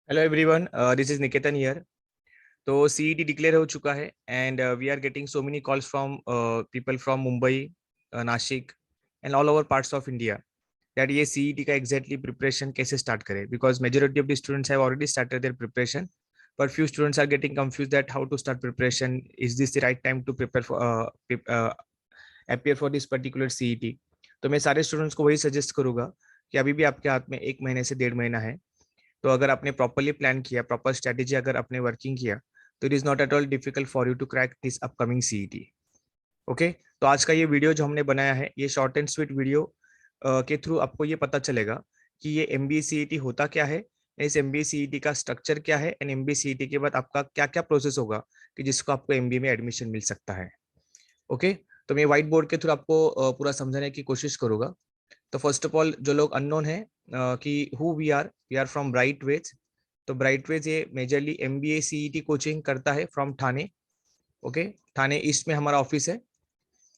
Hello everyone, this is Niketan here. तो CET declare हो चुका है and we are getting so many calls from people from Mumbai, Nashik and all over parts of India that ये CET का exactly preparation कैसे start करें, because majority of the students have already started their preparation, but few students are getting confused that how to start preparation. Is this the right time to prepare for appear for this particular CET? तो मैं सारे students को वही suggest करूंगा कि अभी भी आपके हाथ में 1 महीने से 1.5 महीना है। तो अगर आपने प्रॉपरली प्लान किया, प्रॉपर स्ट्रेटेजी अगर आपने वर्किंग किया, तो it is not at all difficult for you to crack this upcoming CET. Okay, तो आज का ये वीडियो जो हमने बनाया है, ये शॉर्ट एंड स्वीट वीडियो के थ्रू आपको ये पता चलेगा कि ये एमबीए सीईटी होता क्या है, इस एमबीए सीईटी का स्ट्रक्चर क्या है, एंड एमबीए सीईटी के बाद आपका क्या क्या प्रोसेस होगा कि जिसको आपको एमबीए में एडमिशन मिल सकता है। ओके, तो मैं व्हाइट बोर्ड के थ्रू आपको पूरा समझाने की कोशिश करूंगा। तो फर्स्ट ऑफ ऑल, जो लोग अननोन है कि who we are from Bright Ways. तो ब्राइट वेज ये मेजरली एमबीए सीईटी कोचिंग करता है from Thane. Okay, Thane East में हमारा ऑफिस है।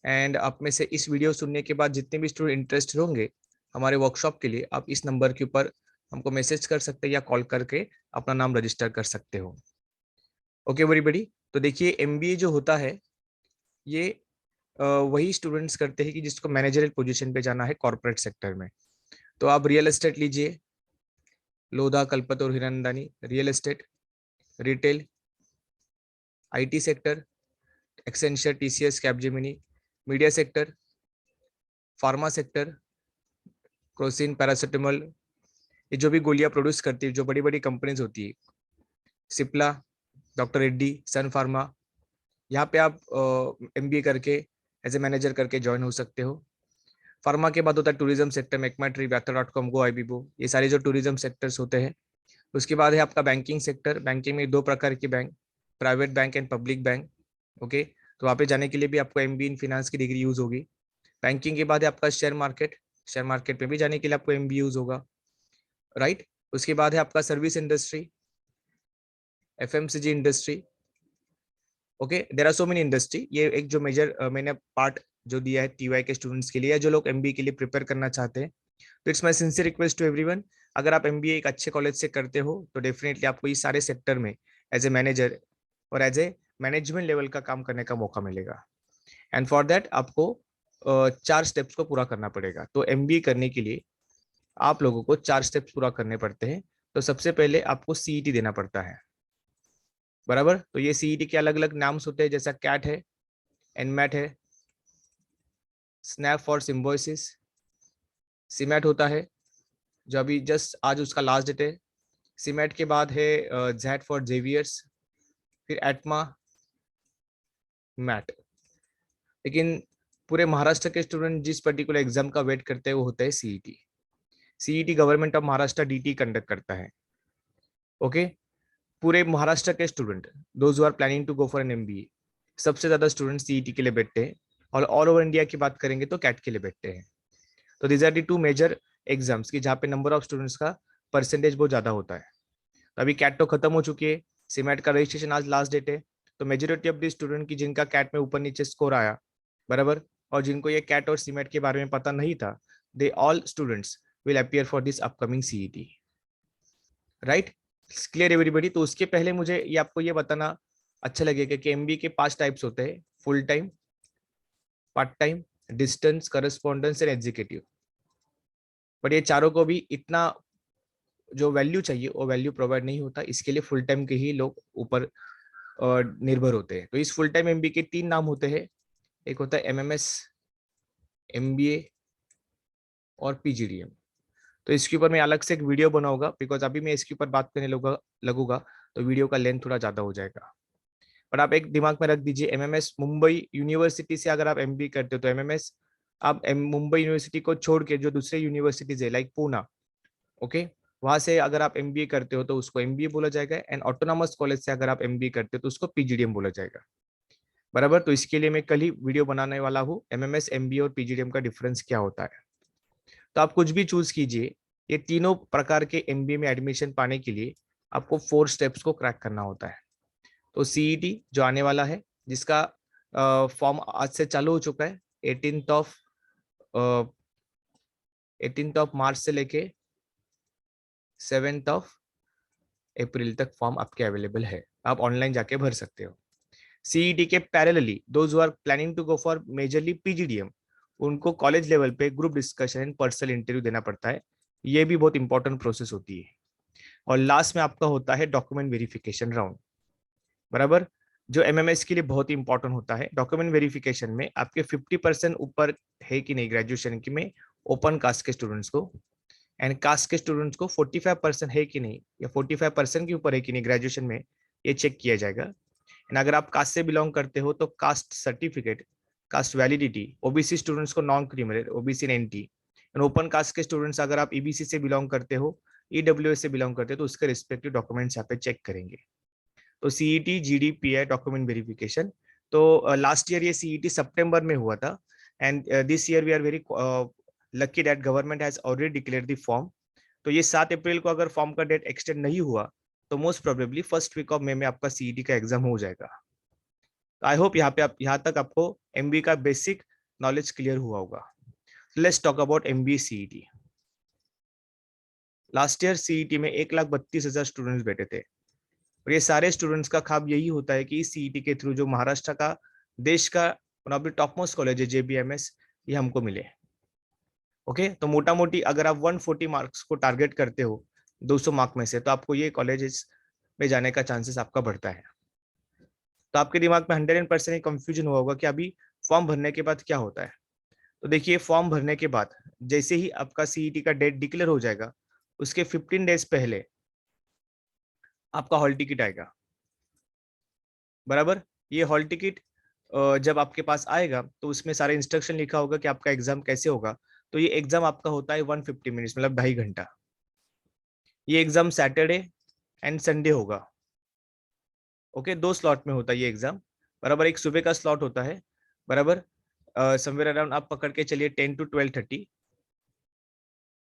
एंड आप में से इस वीडियो सुनने के बाद जितने भी स्टूडेंट इंटरेस्ट होंगे हमारे वर्कशॉप के लिए, आप इस नंबर के ऊपर हमको मैसेज कर सकते हैं या कॉल करके अपना नाम रजिस्टर कर सकते हो। ओके एवरीबॉडी, तो देखिए एमबीए जो होता है ये वही स्टूडेंट्स करते हैं कि जिसको मैनेजरल पोजीशन पे जाना है कॉर्पोरेट सेक्टर में। तो आप रियल एस्टेट लीजिए, लोधा कल्पत और Hiranandani, real estate, retail, IT sector, Accenture, TCS, Capgemini, media sector, pharma sector, Crocin, paracetamol, ये जो भी गोलियां प्रोड्यूस करती है, जो बड़ी बड़ी कंपनीज होती है, सिप्ला, डॉक्टर रेड्डी, सन फार्मा, यहाँ पे आप एमबीए करके एज ए मैनेजर करके ज्वाइन हो सकते हो। फार्मा के बाद होता है टूरिज्म सेक्टर, मेकमेट्री, बैटर.com, गो, आईबीबो, ये सारे जो टूरिज्म सेक्टर्स होते हैं। उसके बाद है आपका बैंकिंग सेक्टर। बैंकिंग में दो प्रकार के bank, private bank and public bank. Okay, तो वहाँ पे जाने के लिए भी आपको एमबीए इन फाइनेंस की डिग्री यूज होगी। बैंकिंग के बाद है आपका शेयर मार्केट, शेयर मार्केट में भी जाने के लिए आपको एमबीए यूज होगा, राइट। उसके बाद है आपका service industry, FMCG industry. Okay, there are so many industry. ये एक जो मेजर मैंने पार्ट जो दिया है टीवाई के स्टूडेंट्स के लिए, या जो लोग एमबीए के लिए प्रिपेयर करना चाहते हैं। तो it's my sincere request to everyone, अगर आप एमबीए एक अच्छे कॉलेज से करते हो तो डेफिनेटली आपको इस सारे सेक्टर में एज ए मैनेजर और एज ए मैनेजमेंट लेवल का काम करने का मौका मिलेगा। एंड फॉर दैट आपको 4 स्टेप्स को पूरा करना पड़ेगा। तो एमबीए करने के लिए आप लोगों को 4 स्टेप्स पूरा करने पड़ते हैं। तो सबसे पहले आपको सीईटी देना पड़ता है, बराबर। तो ये सीईटी के अलग अलग नाम्स होते हैं, जैसा कैट है, एनमैट है, स्नैप फॉर सिम्बोसिस, सीमैट होता है जो अभी जस्ट आज उसका लास्ट डेट है। सीमैट के बाद है जेड फॉर जेवियर्स, फिर एटमा, मैट। लेकिन पूरे महाराष्ट्र के स्टूडेंट जिस पर्टिकुलर एग्जाम का वेट करते हैं वो होता है CET. CET government of Maharashtra DT conduct करता है। ओके, पूरे महाराष्ट्र के student, those who are planning to go for an MBA, सबसे ज्यादा स्टूडेंट सीईटी के लिए बैठते हैं। और ऑल ओवर इंडिया की बात करेंगे तो कैट के लिए बैठते हैं। तो these are the two major exams की जहाँ पे नंबर ऑफ स्टूडेंट्स का परसेंटेज बहुत ज्यादा होता है। तो अभी कैट तो खत्म हो चुकी है, सीमेट का रजिस्ट्रेशन आज लास्ट डेट है। तो मेजोरिटी ऑफ द स्टूडेंट की जिनका कैट में ऊपर नीचे स्कोर आया, बराबर, और जिनको ये कैट और सीमेट के बारे में पता नहीं था, they all students will appear for this upcoming CET, right. Clear everybody. तो उसके पहले मुझे ये आपको ये बताना अच्छा लगेगा कि एमबीए के 5 टाइप्स होते हैं, full time, part time, distance, correspondence and executive. But ये चारों को भी इतना जो वैल्यू चाहिए वो वैल्यू प्रोवाइड नहीं होता, इसके लिए फुल टाइम के ही लोग ऊपर निर्भर होते हैं। तो इस फुल टाइम एमबीए के 3 नाम होते हैं। एक होता है एमएमएस, एमबीए और पीजीडीएम। तो इसके ऊपर मैं अलग से एक वीडियो बनाऊंगा, बिकॉज अभी मैं इसके ऊपर बात करने लगूंगा तो वीडियो का लेंथ थोड़ा ज्यादा हो जाएगा। पर आप एक दिमाग में रख दीजिए, एमएमएस मुंबई यूनिवर्सिटी से अगर आप एमबीए करते हो तो एमएमएस, आप मुंबई यूनिवर्सिटी को छोड़ के जो दूसरे यूनिवर्सिटीज है लाइक पूना, ओके, वहां से अगर आप एमबीए करते हो तो उसको एमबीए बोला जाएगा। एंड ऑटोनॉमस कॉलेज से अगर आप एमबीए करते हो तो उसको पीजीडीएम बोला जाएगा, बराबर। तो इसके लिए मैं कल ही वीडियो बनाने वाला हूँ, एमएमएस, एमबीए और पीजीडीएम का डिफरेंस क्या होता है। तो आप कुछ भी चूज कीजिए, ये तीनों प्रकार के एमबीए में एडमिशन पाने के लिए आपको 4 स्टेप्स को क्रैक करना होता है। तो सीईटी जो आने वाला है, जिसका फॉर्म आज से चालू हो चुका है, 18th ऑफ मार्च से लेके 7th ऑफ अप्रैल तक फॉर्म आपके अवेलेबल है, आप ऑनलाइन जाके भर सकते हो। सीईटी के parallelly those who are planning to go for majorly PGDM, उनको कॉलेज लेवल पे group discussion and personal interview देना पड़ता है। ये भी बहुत इंपॉर्टेंट प्रोसेस होती है। और लास्ट में आपका होता है डॉक्यूमेंट वेरिफिकेशन राउंड, बराबर, जो एमएमएस के लिए बहुत ही इंपॉर्टेंट होता है। डॉक्यूमेंट वेरिफिकेशन में आपके 50% ऊपर है कि नहीं ग्रेजुएशन की में ओपन कास्ट के स्टूडेंट्स को, एंड कास्ट के स्टूडेंट्स को 45% है कि नहीं, या 45% के ऊपर है कि नहीं ग्रेजुएशन में, ये चेक किया जाएगा। एंड अगर आप कास्ट से बिलोंग करते हो तो caste certificate, caste validity, OBC students को non criminal, OBC and NT, and open caste के स्टूडेंट्स अगर आप ईबीसी से बिलोंग करते हो, ईडब्ल्यूएस से बिलोंग करते हो, तो उसके रिस्पेक्टिव डॉक्यूमेंट्स यहाँ पे चेक करेंगे। तो सीईटी जीडीपीआई डॉक्यूमेंट वेरिफिकेशन, तो लास्ट ईयर ये सीईटी सितंबर में हुआ था, and this year we are very lucky that government has already declare the form. तो ये 7 अप्रैल को अगर फॉर्म का डेट एक्सटेंड नहीं हुआ तो most probably first week of May में आपका सीईटी का एग्जाम हो जाएगा। तो आई होप यहाँ पे आप यहाँ तक आपको एमबी का बेसिक नॉलेज क्लियर हुआ होगा। Let's talk about MB CET. Last year CET में 1,32,000 स्टूडेंट्स बैठे थे, और ये सारे स्टूडेंट्स का ख्वाब यही होता है कि इस सीईटी के थ्रू जो महाराष्ट्र का देश का one of the top most college है जेबीएमएस, ये हमको मिले। ओके, तो मोटा मोटी अगर आप 140 मार्क्स को टारगेट करते हो 200 मार्क में से, तो आपको ये कॉलेजेस में जाने का चांसेस आपका बढ़ता है। तो आपके दिमाग में 100% कंफ्यूजन हुआ होगा कि अभी फॉर्म भरने के बाद क्या होता है। तो देखिए, फॉर्म भरने के बाद जैसे ही आपका सीईटी का डेट डिक्लेयर हो जाएगा, उसके 15 डेज पहले आपका हॉल टिकट आएगा, बराबर। ये हॉल टिकट जब आपके पास आएगा तो उसमें सारे इंस्ट्रक्शन लिखा होगा कि आपका एग्जाम कैसे होगा। तो ये एग्जाम आपका होता है 150 मिनट्स, मतलब 2.5 घंटा। ये एग्जाम सैटरडे एंड संडे होगा। ओके, 2 स्लॉट में होता है ये एग्जाम, बराबर। एक सुबह का स्लॉट होता है, बराबर, समवेयर अराउंड आप पकड़ के चलिए 10 to 12:30,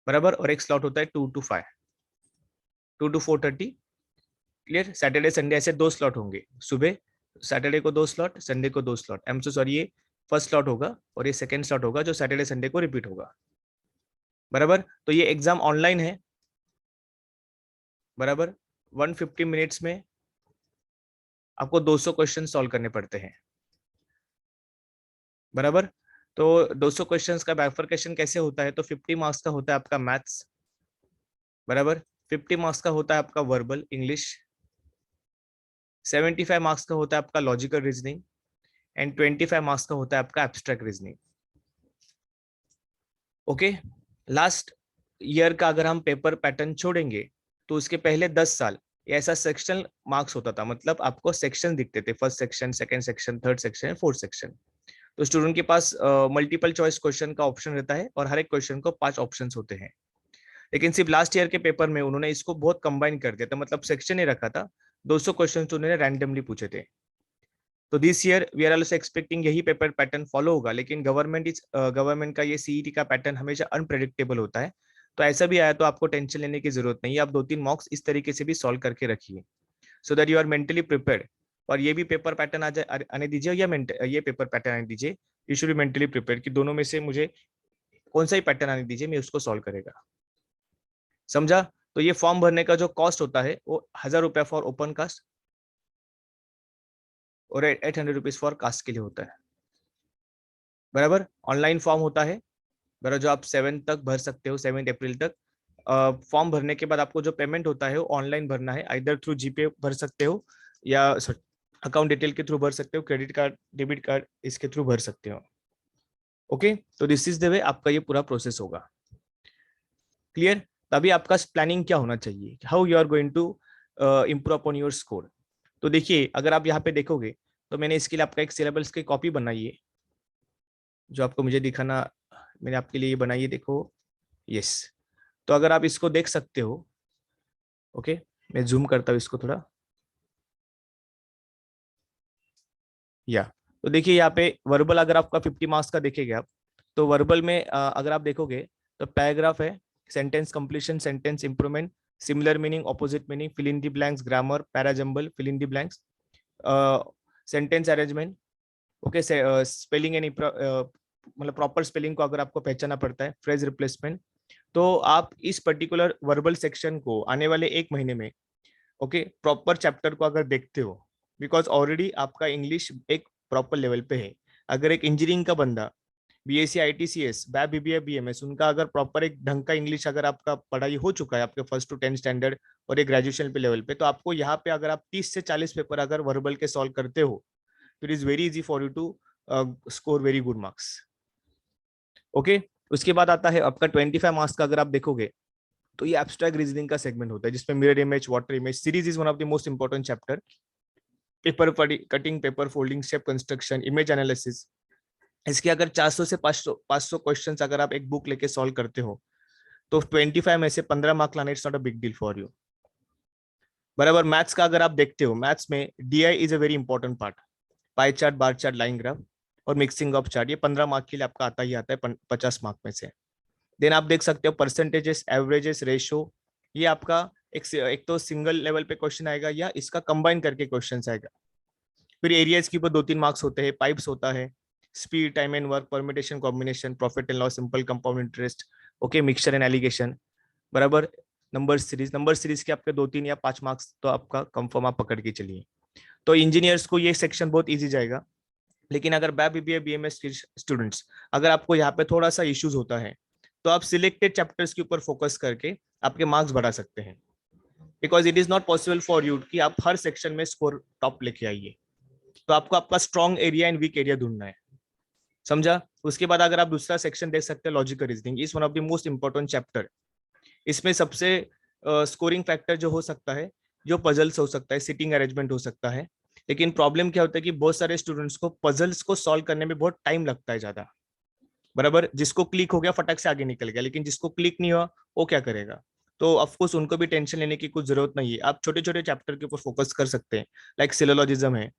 बराबर। और एक स्लॉट होता है 2 to 5, 2 to 4:30। Clear, Saturday Sunday ऐसे 2 स्लॉट होंगे। सुबह सैटरडे को 2 स्लॉट, संडे को 2 slot. I am so sorry, ये फर्स्ट स्लॉट होगा और ये सेकंड स्लॉट होगा जो सैटरडे संडे को रिपीट होगा, बराबर। तो ये एग्जाम ऑनलाइन है, बराबर। 150 मिनट्स में आपको 200 क्वेश्चन सॉल्व करने पड़ते हैं, बराबर। तो 200 क्वेश्चंस का बाइफरकेशन कैसे होता है, तो 50 मार्क्स का होता है आपका मैथ्स, बराबर। 50 मार्क्स का होता है आपका वर्बल इंग्लिश, 75 मार्क्स का होता है आपका लॉजिकल रीजनिंग, एंड 25 मार्क्स का होता है आपका abstract reasoning. Okay, last year का अगर हम पेपर पैटर्न छोड़ेंगे तो उसके पहले 10 साल ऐसा सेक्शनल मार्क्स होता था, मतलब आपको सेक्शन दिखते थे, first section, second section, third section, fourth section. तो स्टूडेंट के पास मल्टीपल चॉइस क्वेश्चन का ऑप्शन रहता है और हर एक क्वेश्चन को 5 ऑप्शंस होते हैं। लेकिन सिर्फ लास्ट ईयर के पेपर में उन्होंने इसको बहुत कंबाइन कर दिया था, मतलब सेक्शन ही रखा था, 200 क्वेश्चन उन्होंने रैंडमली पूछे थे। तो this year we are also expecting यही पेपर पैटर्न फॉलो होगा, लेकिन गवर्नमेंट का ये सीईटी का पैटर्न हमेशा अनप्रेडिक्टेबल होता है। तो ऐसा भी आया तो आपको टेंशन लेने की जरूरत नहीं है, आप 2-3 मॉक्स इस तरीके से भी सॉल्व करके रखिए, so that you are mentally prepared. और ये भी पेपर पैटर्न आने दीजिए, या ये पेपर पैटर्न आने दीजिए, you should be mentally prepared कि दोनों में से मुझे कौन सा ही पैटर्न आने दीजिए, मैं उसको सॉल्व करेगा। समझा? तो ये फॉर्म भरने का जो कॉस्ट होता है वो 1,000 रुपया फॉर ओपन कास्ट और 800 रुपीज फॉर कास्ट के लिए होता है, बराबर। ऑनलाइन फॉर्म होता है, बराबर, जो आप 7 तक भर सकते हो, 7 अप्रैल तक। फॉर्म भरने के बाद आपको जो पेमेंट होता है वो ऑनलाइन भरना है, आइदर थ्रू जीपे भर सकते हो या अकाउंट डिटेल के थ्रू भर सकते हो, क्रेडिट कार्ड, डेबिट कार्ड, इसके थ्रू भर सकते हो। ओके, तो दिस इज द वे आपका ये पूरा प्रोसेस होगा। क्लियर? तभी आपका प्लानिंग क्या होना चाहिए, how you are going to improve upon your score. तो देखिए, अगर आप यहाँ पे देखोगे तो मैंने इसके लिए आपका एक सिलेबस की कॉपी बनाई है, जो आपको मुझे दिखाना, मैंने आपके लिए बनाई है, देखो, यस। तो अगर आप इसको देख सकते हो, ओके, मैं जूम करता हूँ इसको थोड़ा, या तो देखिए यहाँ पे वर्बल अगर आपका 50 मार्क्स का देखेंगे आप, तो वर्बल में अगर आप देखोगे तो पैराग्राफ है, sentence completion, sentence improvement, similar meaning, opposite meaning, fill in the blanks, grammar, parajumble, fill in the blanks, sentence arrangement, okay, spelling and मतलब प्रॉपर स्पेलिंग को अगर आपको पहचाना पड़ता है, फ्रेज रिप्लेसमेंट। तो आप इस पर्टिकुलर वर्बल सेक्शन को आने वाले 1 महीने में ओके, प्रॉपर चैप्टर को अगर देखते हो, बिकॉज ऑलरेडी आपका इंग्लिश एक प्रॉपर लेवल पे है। अगर एक इंजीनियरिंग का बंदा बीएससी आईटीसीएस बैब बीबीए बीएमएस, उनका अगर प्रॉपर एक ढंग का इंग्लिश अगर आपका पढ़ाई हो चुका है आपके फर्स्ट टू 10 स्टैंडर्ड और एक ग्रेजुएशन पे लेवल पे, तो आपको यहाँ पे अगर आप 30 से 40 पेपर अगर वर्बल के सॉल्व करते हो, तो it is very easy for you to score very good marks. Okay, उसके बाद आता है आपका 25 मार्क्स का। अगर आप देखोगे तो ये एब्स्ट्रैक्ट रीजनिंग का सेगमेंट होता है, जिसमें mirror image, water image, series is one of the most important chapter. Paper cutting, paper folding, step construction, image analysis, इसके अगर 400 से 500 क्वेश्चंस अगर आप एक बुक लेके सॉल्व करते हो, तो 25 में से 15 मार्क लाना it's not a big deal for you. बराबर। मैथ्स का अगर आप देखते हो, मैथ्स में DI is a very important part, pie chart, bar chart, line graph और मिक्सिंग ऑफ चार्ट, ये 15 मार्क के लिए आपका आता ही आता है 50 मार्क में से। देन आप देख सकते हो परसेंटेजेस, एवरेजेस, रेशो, ये आपका एक तो सिंगल लेवल पे क्वेश्चन आएगा या इसका कंबाइन करके क्वेश्चन आएगा। फिर एरियाज के ऊपर 2-3 मार्क्स होते हैं, पाइप्स होता है, speed, time and work, permutation, combination, profit and loss, simple compound interest, okay, mixture and allegation. बराबर। नंबर सीरीज के आपके 2-3 या 5 मार्क्स तो आपका कंफर्म आप पकड़ के चलिए। तो इंजीनियर्स को ये सेक्शन बहुत ईजी जाएगा। लेकिन अगर बैब बीबीए बीएमएस स्टूडेंट्स, अगर आपको यहाँ पे थोड़ा सा इश्यूज होता है, तो आप सिलेक्टेड चैप्टर्स के ऊपर फोकस करके आपके मार्क्स बढ़ा सकते हैं, because it is not possible for you कि आप हर सेक्शन में स्कोर टॉप लेके आइए। तो आपको आपका strong area and weak area ढूंढना है, समझा। उसके बाद अगर आप दूसरा सेक्शन देख सकते हैं, logical reasoning is one of the most important chapter. इसमें सबसे स्कोरिंग फैक्टर जो हो सकता है, जो पजल्स हो सकता है, सिटिंग अरेंजमेंट हो सकता है। लेकिन प्रॉब्लम क्या होता है कि बहुत सारे स्टूडेंट्स को पजल्स को सॉल्व करने में बहुत टाइम लगता है ज्यादा। बराबर। जिसको क्लिक हो गया फटक से आगे निकल गया, लेकिन जिसको क्लिक नहीं हुआ वो क्या करेगा? तो ऑफकोर्स उनको भी टेंशन लेने की कुछ जरूरत नहीं है। आप छोटे छोटे चैप्टर के ऊपर फोकस कर सकते हैं, लाइक सिलोलॉजिज्म है,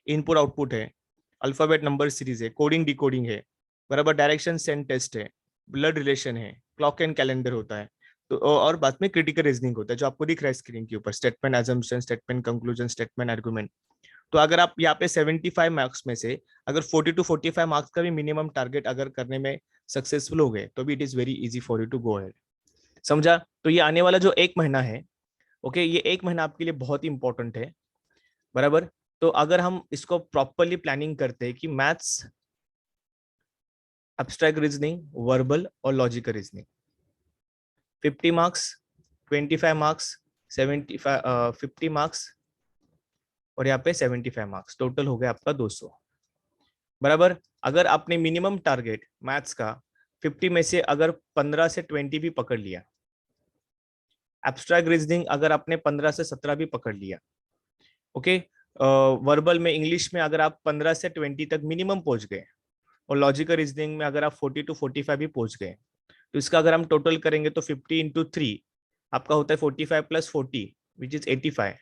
इनपुट आउटपुट है, अल्फाबेट नंबर सीरीज है, कोडिंग डिकोडिंग है, बराबर, डायरेक्शन सेंड टेस्ट है, ब्लड रिलेशन है, क्लॉक एंड कैलेंडर होता है। तो और बाद में क्रिटिकल रीजनिंग होता है, जो आपको दिख रहा है स्क्रीन के ऊपर, statement assumption, statement conclusion, statement argument. तो अगर आप यहाँ पे 75 मार्क्स में से अगर 40 to 45 मार्क्स का भी मिनिमम टारगेट अगर करने में सक्सेसफुल हो गए, तो भी it is very easy for you to go ahead, समझा। तो ये आने वाला जो 1 महीना है, ओके, ये 1 महीना आपके लिए बहुत ही इंपॉर्टेंट है। बराबर। तो अगर हम इसको प्रॉपरली प्लानिंग करते हैं कि मैथ्स, एब्स्ट्रैक्ट रीजनिंग, वर्बल और logical reasoning, 50 marks, 25 marks, 50 marks और यहाँ पे 75 मार्क्स, टोटल हो गया आपका 200। बराबर। अगर आपने मिनिमम टारगेट मैथ्स का 50 में से अगर 15 से 20 भी पकड़ लिया, एब्स्ट्रैक्ट रीजनिंग अगर आपने 15 से 17 भी पकड़ लिया, ओके, वर्बल में, इंग्लिश में अगर आप 15 से 20 तक मिनिमम पहुंच गए, और लॉजिकल रीजनिंग में अगर आप 40 to 45 भी पहुंच गए, तो इसका अगर हम टोटल करेंगे तो 50 into 3 आपका होता है 45 + 40 विच इज 85,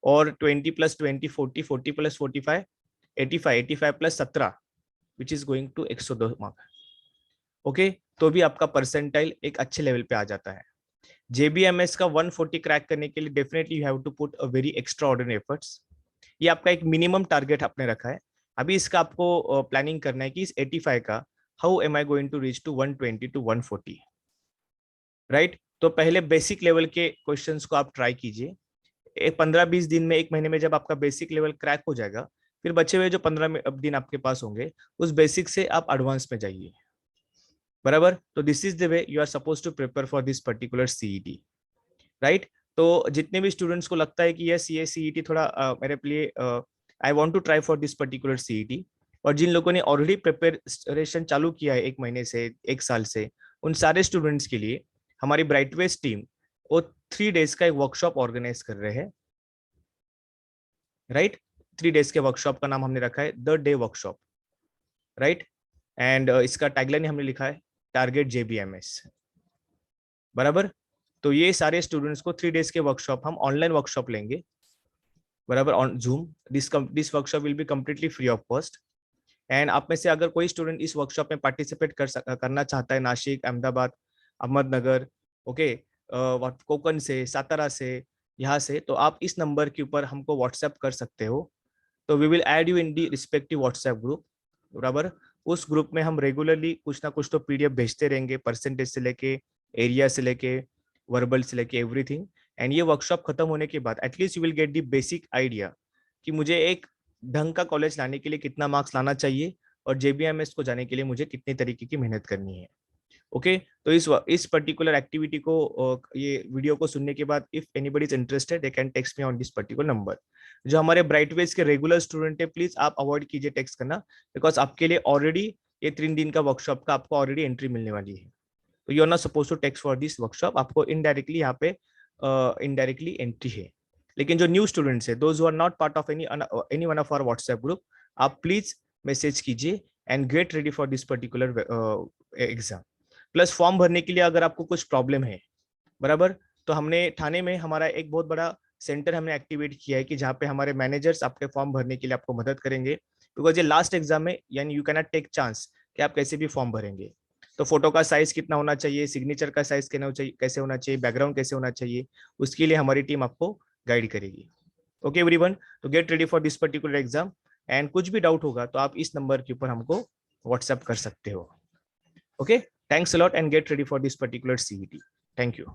और 20 + 20 40, 40 + 45 85, 85 + 17 which is going to 102 mark. Okay, तो भी आपका परसेंटाइल एक अच्छे लेवल पे आ जाता है। जेबीएमएस का 140 क्रैक करने के लिए definitely you have to put a very extraordinary efforts. ये आपका एक मिनिमम टारगेट आपने रखा है। अभी इसका आपको प्लानिंग करना है कि इस 85 का how am I going to reach to 120 to 140, right. तो पहले बेसिक लेवल के क्वेश्चंस को आप ट्राई कीजिए। 15-20 दिन में, 1 महीने में जब आपका बेसिक लेवल क्रैक हो जाएगा, फिर बचे हुए जो 15 दिन आपके पास होंगे, उस बेसिक से आप एडवांस में जाइए। बराबर। तो this is the way you are suppose to prepare for this particular CET, right. तो जितने भी स्टूडेंट्स को लगता है कि यस ये सीईटी थोड़ा मेरे लिए, I want to try for this particular CET, और जिन लोगों ने ऑलरेडी प्रिपरेशन चालू किया है 1 महीने से, 1 साल से, उन सारे स्टूडेंट्स के लिए हमारी ब्राइटवेज टीम वो 3 डेज का एक वर्कशॉप ऑर्गेनाइज कर रहे हैं, राइट। 3 डेज के वर्कशॉप का नाम हमने रखा है the day workshop, right. And इसका टैगलाइन हमने लिखा है टारगेट जेबीएमएस। बराबर। तो ये सारे स्टूडेंट्स को 3 डेज के वर्कशॉप, हम ऑनलाइन वर्कशॉप लेंगे, बराबर, on zoom. This workshop will be completely free of cost. And आप में से अगर कोई स्टूडेंट इस वर्कशॉप में पार्टिसिपेट करना चाहता है, नासिक, अहमदाबाद, अहमदनगर, ओके, कोकन से, सातारा से, यहाँ से, तो आप इस नंबर के ऊपर हमको व्हाट्सएप कर सकते हो। तो we will add you in the respective WhatsApp group. बराबर। उस ग्रुप में हम रेगुलरली कुछ ना कुछ तो पीडीएफ भेजते रहेंगे, परसेंटेज से लेके, एरिया से लेके, वर्बल से लेके, एवरीथिंग। एंड ये वर्कशॉप खत्म होने के बाद at least you will get the basic idea कि मुझे एक ढंग का कॉलेज लाने के लिए कितना मार्क्स लाना चाहिए और JBMS को जाने के लिए मुझे कितने तरीके की मेहनत करनी है। ओके तो इस पर्टिकुलर एक्टिविटी को ये वीडियो को सुनने के बाद if anybody is interested they can text me on this particular number. जो हमारे ब्राइटवेज के रेगुलर स्टूडेंट है प्लीज आप अवॉइड कीजिए टेक्स्ट करना, बिकॉज आपके लिए ऑलरेडी ये 3 दिन का वर्कशॉप का आपको ऑलरेडी एंट्री मिलने वाली है। तो you are not suppose to text for this workshop, आपको इनडायरेक्टली यहाँ पे इनडायरेक्टली एंट्री है। लेकिन जो न्यू स्टूडेंट्स है those who are not part of any one of our WhatsApp group, आप प्लीज मैसेज कीजिए and get ready for this particular exam. Plus form भरने के लिए अगर आपको कुछ प्रॉब्लम है बराबर, तो हमने थाने में हमारा एक बहुत बड़ा सेंटर हमने एक्टिवेट किया है कि जहाँ पे हमारे मैनेजर्स आपके फॉर्म भरने के लिए आपको मदद करेंगे, बिकॉज ये लास्ट एग्जाम है यानी you can not take chance कि आप कैसे भी फॉर्म भरेंगे। तो फोटो का साइज कितना होना चाहिए, सिग्नेचर का साइज कैसे होना चाहिए, बैकग्राउंड कैसे होना चाहिए, उसके लिए हमारी टीम आपको गाइड करेगी। ओके एवरीवन, तो gate ready for this particular exam and कुछ भी डाउट होगा तो आप इस नंबर के ऊपर हमको व्हाट्सएप कर सकते हो। Okay, thanks a lot and get ready for this particular CET. Thank you.